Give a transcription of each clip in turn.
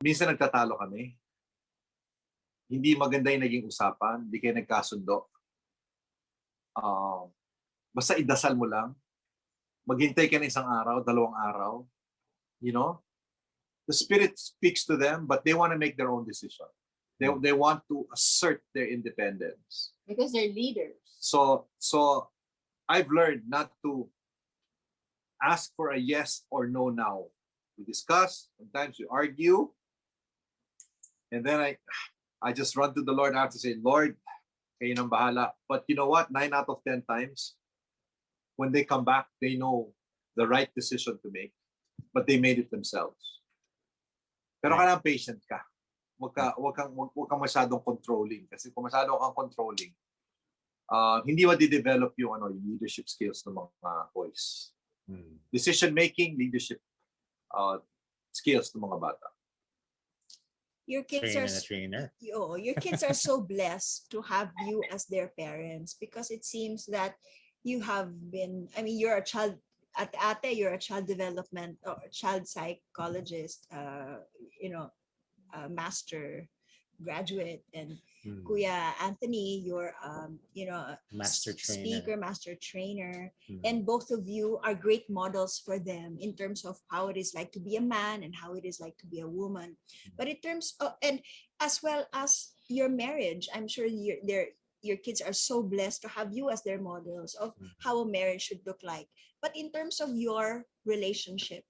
Minsan nagtatalo kami. Hindi maganda yung naging usapan, hindi kayo nagkasundo. Basta idasal mo lang. Maghintay ka ng isang araw, 2 araw. You know? The Spirit speaks to them, but they want to make their own decision. They want to assert their independence. Because they're leaders. So I've learned not to ask for a yes or no now. We discuss, sometimes we argue, and then I just run to the Lord after say, Lord, kayo nang bahala. But you know what? 9 out of 10 times, when they come back, they know the right decision to make, but they made it themselves. Pero kailangan patient ka. Huwag kang masyadong controlling. Kasi kung masyadong kang controlling, hindi ma-develop yung leadership skills ng mga boys. Decision making, leadership skills ng mga bata. Your kids your kids are so blessed to have you as their parents, because it seems that you have been, you're a child at Ate, you're a child development or child psychologist, master graduate, and Kuya Anthony, you're master speaker, master trainer, and both of you are great models for them in terms of how it is like to be a man and how it is like to be a woman. But in terms of, and as well as your marriage, I'm sure your kids are so blessed to have you as their models of how a marriage should look like. But in terms of your relationship,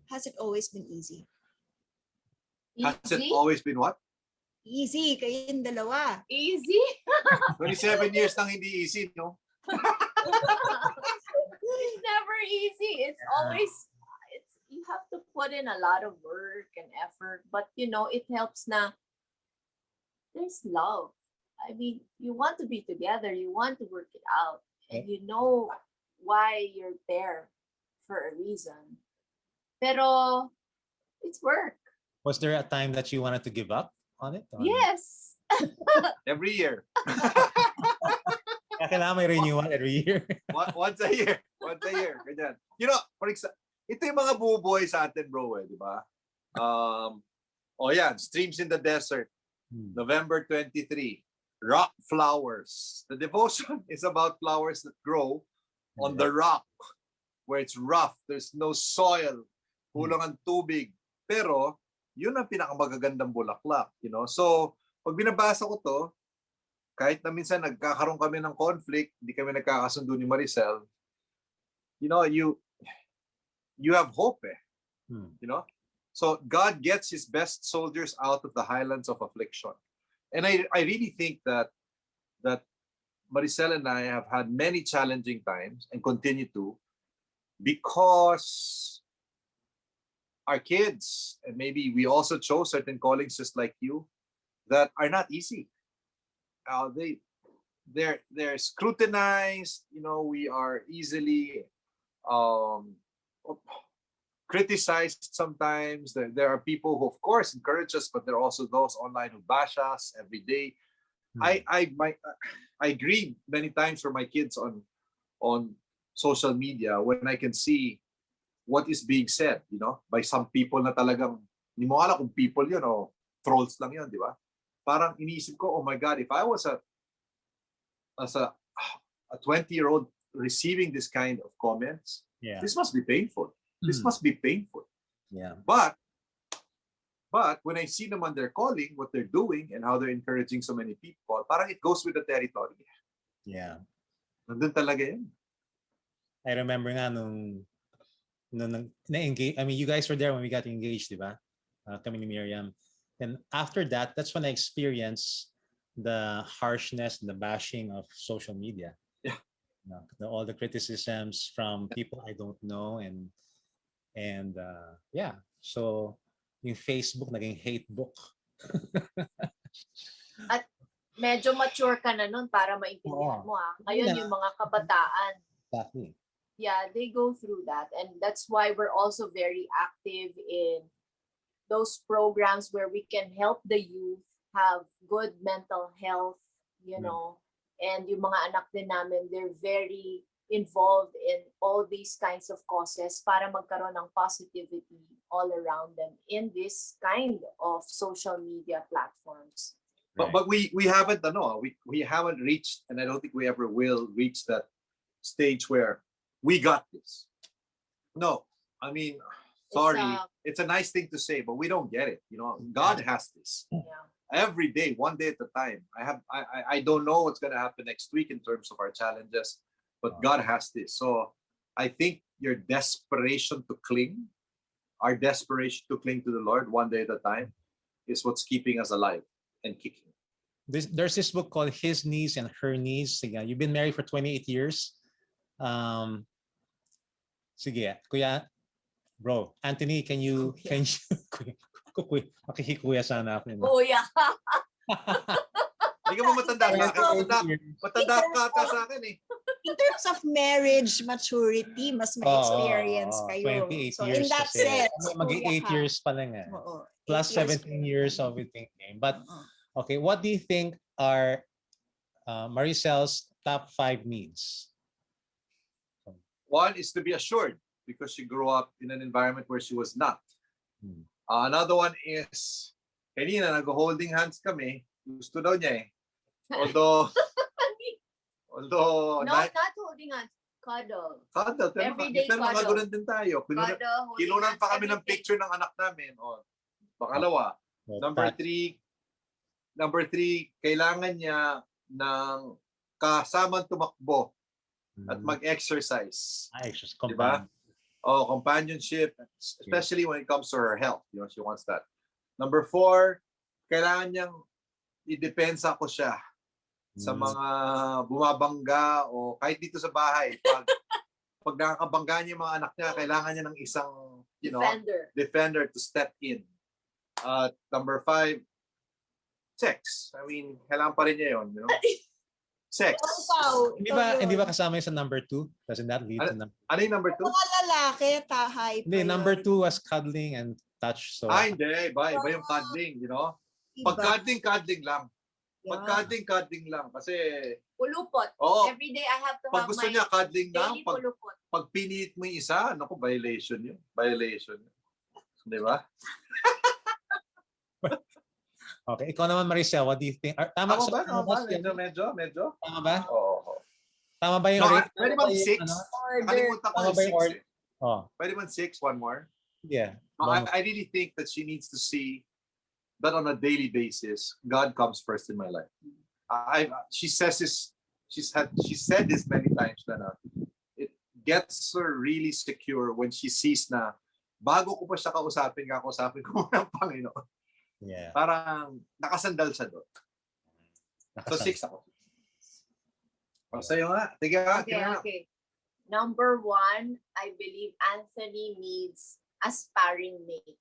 has it always been easy? Has it always been what? Easy, kayong dalawa. Easy? 27 years nang hindi easy, no? It's never easy. It's always, you have to put in a lot of work and effort. But, it helps na there's love. You want to be together. You want to work it out. And you know why you're there for a reason. Pero, it's work. Was there a time that you wanted to give up on it? Yes. Every year. Kailangan may renewal every year. Once a year. Once a year. Ganyan. For example, ito yung mga bubuhay sa atin, bro, di ba? Yan, Streams in the Desert, November 23, Rock Flowers. The devotion is about flowers that grow on the rock, where it's rough, there's no soil, kulang ang tubig. Pero, yun ang pinakamagagandang bulaklak, So, pag binabasa ko to, kahit na minsan nagkakaroon kami ng conflict, hindi kami nagkakasundo ni Maricel, you have hope, So, God gets His best soldiers out of the highlands of affliction. And I really think that Maricel and I have had many challenging times and continue to, because our kids, and maybe we also chose certain callings just like you, that are not easy. They're scrutinized. We are easily criticized sometimes. There are people who, of course, encourage us, but there are also those online who bash us every day. I grieve many times for my kids on social media when I can see what is being said, by some people na talagang, hindi mo alam kung people yun o trolls lang yun, di ba? Parang iniisip ko, oh my God, if I was a 20-year-old receiving this kind of comments, this must be painful. This must be painful. Yeah. But when I see them on their calling, what they're doing, and how they're encouraging so many people, parang it goes with the territory. Yeah. Nandun talaga yun. I remember nga nung na-engage, you guys were there when we got engaged, di ba? Kami ni Miriam. And after that, that's when I experienced the harshness and the bashing of social media. Yeah. All the criticisms from people I don't know, and so yung Facebook naging hate book. At medyo mature ka na nun para maintindihan mo. Ngayon yung mga kabataan. Exactly. Yeah, they go through that, and that's why we're also very active in those programs where we can help the youth have good mental health, and yung mga anak din namin, they're very involved in all these kinds of causes para magkaroon ng positivity all around them in this kind of social media platforms. But we haven't we haven't reached, and I don't think we ever will reach that stage where we got this. No, I mean, sorry, it's a nice thing to say, but we don't get it. God has this Yeah. every day, one day at a time. I don't know what's gonna happen next week in terms of our challenges, but God has this. So I think your desperation to cling, our desperation to cling to the Lord one day at a time, is what's keeping us alive and kicking. There's this book called His Knees and Her Knees. Sige, you've been married for 28 years. Sige, Kuya, bro, Anthony, can you, makikikuya sana ako. Kuya ka. Hindi ka mo matanda sa akin. Matanda ka sa akin eh. In terms of marriage maturity, mas may experience kayo. 28 So years in that kasi. sense, Mag-8 kuya ka. years pa lang eh. Oo, Plus 8 years 17 years of thinking. But Oo. okay, what do you think are Maricel's top 5 needs? One is to be assured because she grew up in an environment where she was not. Hmm. Another one is, kanina nag-holding hands kami, gusto daw niya eh. Although, No, not holding hands. Cuddle. cuddle, pero Everyday cuddle. nagagunan din tayo. Cuddle, holding Kinunan hands, pa kami ng everything. picture ng anak namin. Pangalawa, number three, kailangan niya ng kasamang tumakbo at mag-exercise. Exercise, Diba? Companionship, especially when it comes to her health. She wants that. Number 4, kailangan niyang i-depensa ko siya sa mga bumabangga o kahit dito sa bahay. Pag nakakabangga niya yung mga anak niya, kailangan niya ng isang defender to step in. Number 5, sex. I mean, kailangan pa rin niya yun. Sex. Hindi ba kasama yung sa number 2? Doesn't that lead to number? Ano yung number 2? Mga lalaki, high Hindi, number priority. 2 was cuddling and touch. So Hindi. Iba yung cuddling, Pag cuddling lang. Pag cuddling lang. Kasi, Pulupot. oo, Every day I have to pag have gusto my niya cuddling lang, daily pulupot. pag pinilit mo yung isa, violation yun. Violation. Di ba? okay, ikaw naman Maricel, what do you think? Tama Ako ba? tama ba? Medyo? Tama ba? Oo. Tama ba yung No, rate? pwede bang 6? Order. Nakalimutan ko Tama yung ba yung 6 order? eh. Oh, Pwede bang 6? One more? yeah. I really think that she needs to see that on a daily basis, God comes first in my life. She says this. She said this many times na it gets her really secure when she sees na bago ko pa siya kausapin ko muna ang Panginoon. Yeah. Parang nakasandal siya doon. So 6 ako. Sa'yo nga. Okay. Number 1, I believe Anthony needs a sparring mate.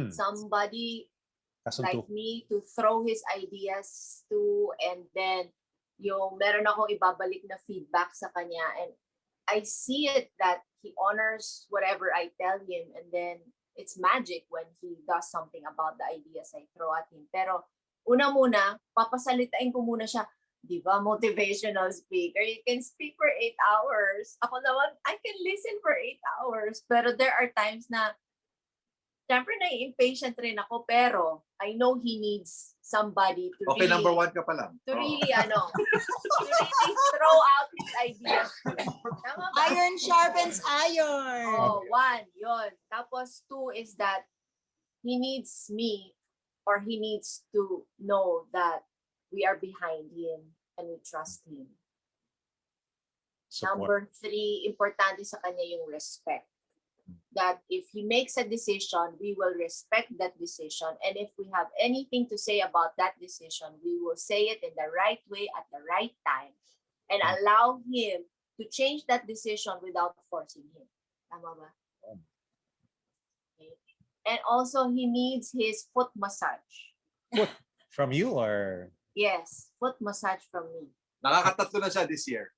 Somebody like me to throw his ideas to, and then meron akong ibabalik na feedback sa kanya, and I see it that he honors whatever I tell him, and then it's magic when he does something about the ideas I throw at him. Pero una muna, papasalitain ko muna siya. Di ba, motivational speaker, you can speak for 8 hours. Ako naman, I can listen for 8 hours. Pero there are times na, syempre nai-impatient rin ako, pero I know he needs somebody to Okay, really, number 1 ka pa lang. to really, to really throw out his ideas. Tama ba? Iron sharpens iron. Oh, 1, yun. Tapos 2 is that he needs me, or he needs to know that we are behind him and we trust him. Support. Number 3, importante sa kanya yung respect. That if he makes a decision, we will respect that decision. And if we have anything to say about that decision, we will say it in the right way at the right time and allow him to change that decision without forcing him. Tama ba? Okay. And also, he needs his foot massage. From you or? Yes, foot massage from me. Nakakatatlo na siya this year.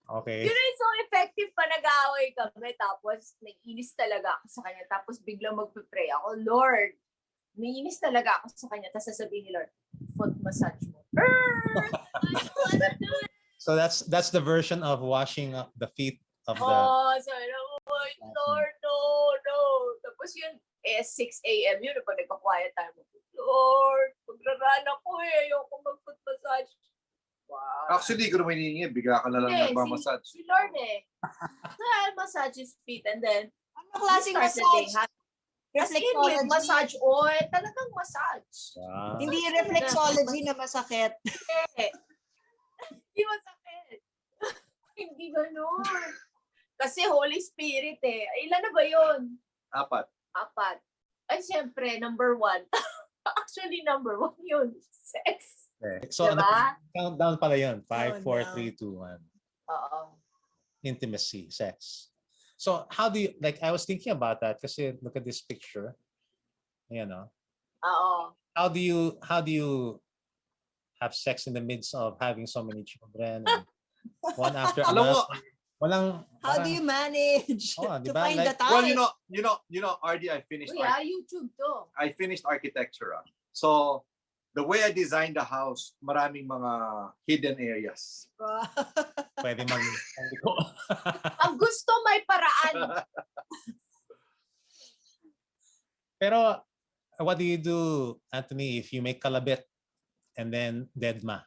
Okay. Yun ay so effective pa, nag-aaway kami, tapos naiinis talaga ako sa kanya, tapos biglang magpe-pray ako, Lord, naiinis talaga ako sa kanya, tapos sasabihin ni Lord, foot massage mo. I wanna do it. So that's the version of washing up the feet of the. Oh, sabi na, oh, Lord, no, no. Tapos yun, 6 a.m. yun, pag nagpa-quiet time. Lord, magraran ako ayoko mag-foot massage. Wow. Actually, kung naman hinihingi, bigla ka na lang Hindi, nagmamassage. Si Lord So I'll massage his feet and then Ano we klaseng start the day. massage? As in with Reflexology. massage oil, talagang massage. Wow. Hindi reflexology na masakit. Hindi masakit. Hindi ganun. Kasi Holy Spirit eh. Ilan na ba yun? 4. 4. Ay, siyempre, number 1. Actually, number 1 yun. Sex. Okay. So ano, Diba? countdown pala yun. 5, 4, Countdown. 3, 2, 1. Oo. Intimacy, sex. So how do you, like, I was thinking about that kasi look at this picture. You know, Oo. how do you have sex in the midst of having so many children and one after Alam mo, another? Walang, How do you manage Oh, to diba? find the Like- time? well, RD, I finished YouTube to. I finished architecture. So the way I designed the house, maraming mga hidden areas. pwede mag Ang gusto may paraan. Pero what do you do, Anthony, if you make kalabit and then deadma?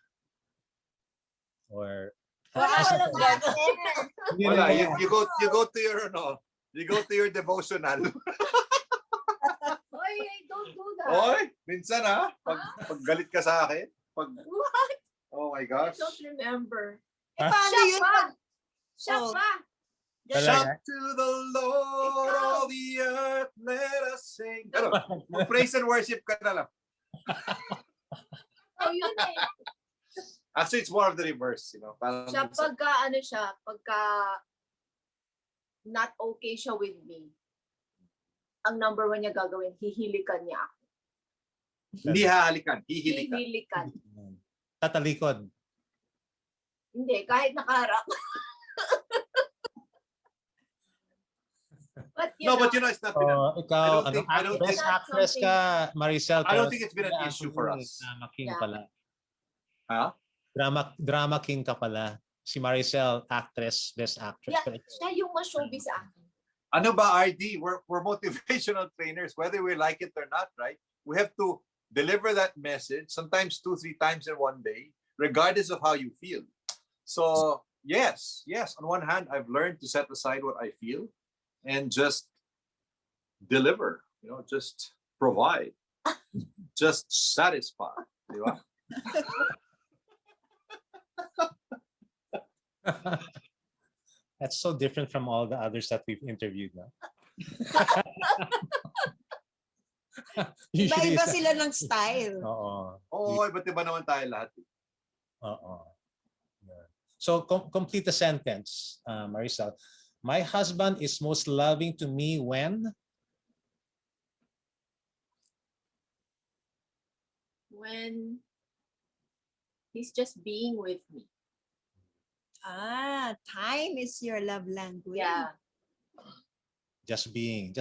Or Walang gagawin. Hindi Wala, rin you go to your you go to your devotional. Oy, don't do that. Oy, minsan pag galit ka sa akin, What? oh my I gosh. don't remember. Paano Siya yun? pa. pag- Siya Oh. pa. Talaga? Shout to the Lord, all the earth, let us sing. Ano, praise and worship ka na lang. Oh, yun eh. Actually, it's more of the reverse, Parang Siya minsan- pagka not okay siya with me, ang number 1 niya gagawin, hihilikan niya ako. hindi hahalikan, hihilikan. Hihilikan. Tatalikod. Hindi, kahit nakaharap. But No, but it's not been Ikaw, I don't think- I don't best think- actress ka, Maricel. I don't pero think it's been an si issue for us. Drama king Yeah. pala. Ha? Drama king ka pala. Si Maricel, actress, best actress. Yeah, Pero siya yung mas showbiz sa akin. Ano ba, RD? We're motivational trainers, whether we like it or not, right? We have to deliver that message, sometimes 2-3 times in one day, regardless of how you feel. So, yes, on one hand, I've learned to set aside what I feel and just deliver, just provide, just satisfy. Di ba? That's so different from all the others that we've interviewed. No? Usually, Iba-iba it's- sila ng style. Oo. Oo, iba't iba naman tayo lahat. Oo. Yeah. So, complete the sentence, Maricel. My husband is most loving to me when? When he's just being with me. Time is your love language. Yeah. Just being.